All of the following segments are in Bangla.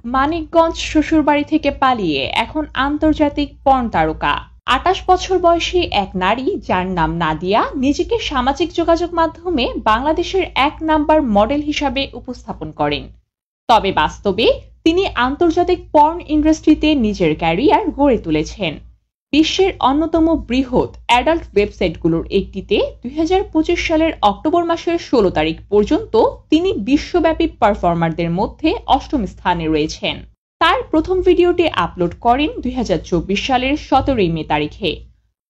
মানিকগঞ্জ শ্বশুরবাড়ি থেকে পালিয়ে এখন আন্তর্জাতিক পর্ন তারকা। ২৮ বছর বয়সী এক নারী যার নাম নাদিয়া নিজেকে সামাজিক যোগাযোগ মাধ্যমে বাংলাদেশের ১ নাম্বার মডেল হিসাবে উপস্থাপন করেন। তবে বাস্তবে তিনি আন্তর্জাতিক পর্ন ইন্ডাস্ট্রিতে নিজের ক্যারিয়ার গড়ে তুলেছেন। বিশ্বের অন্যতম বৃহৎ অ্যাডাল্ট ওয়েবসাইটগুলোর একটিতে ২০২৫ সালের অক্টোবর মাসের ১৬ তারিখ পর্যন্ত তিনি বিশ্বব্যাপী পারফর্মারদের মধ্যে ৮ম স্থানে রয়েছেন। তার প্রথম ভিডিওটি আপলোড করেন ২০২৪ সালের ১৭ মে তারিখে।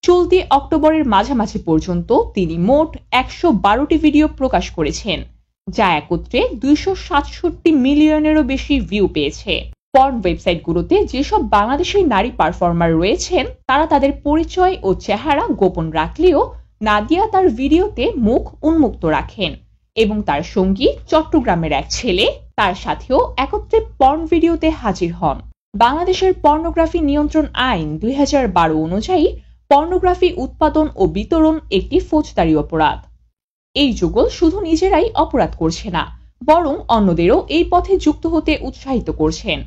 চলতি অক্টোবরের মাঝামাঝি পর্যন্ত তিনি মোট ১১২টি ভিডিও প্রকাশ করেছেন, যা একত্রে ২৬৭ মিলিয়নেরও বেশি ভিউ পেয়েছে। পর্ন ওয়েবসাইটগুলোতে যেসব বাংলাদেশি নারী পারফর্মার রয়েছেন তারা তাদের পরিচয় ও চেহারা গোপন রাখলেও নাদিয়া তার ভিডিওতে মুখ উন্মুক্ত রাখেন এবং তার সঙ্গী চট্টগ্রামের এক ছেলে তার সাথেও একত্রে পর্ন ভিডিওতে হাজির হন। বাংলাদেশের পর্নোগ্রাফি নিয়ন্ত্রণ আইন ২০১২ অনুযায়ী পর্নোগ্রাফি উৎপাদন ও বিতরণ একটি ফৌজদারি অপরাধ। এই যুগল শুধু নিজেরাই অপরাধ করছে না, বরং অন্যদেরও এই পথে যুক্ত হতে উৎসাহিত করছেন,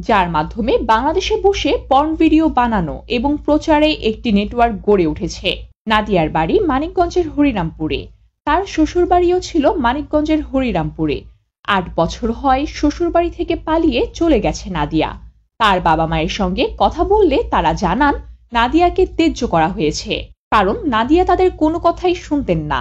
যার মাধ্যমে বাংলাদেশে বসে পর্ন ভিডিও বানানো এবং প্রচারে একটি নেটওয়ার্ক গড়ে উঠেছে। নাদিয়ার বাড়ি মানিকগঞ্জের হরিরামপুরে। তার শ্বশুরবাড়িও ছিল মানিকগঞ্জের হরিরামপুরে। ৮ বছর হয় শ্বশুরবাড়ি থেকে পালিয়ে চলে গেছে নাদিয়া। তার বাবা মায়ের সঙ্গে কথা বললে তারা জানান নাদিয়াকে ত্যায্য করা হয়েছে, কারণ নাদিয়া তাদের কোনো কথাই শুনতেন না।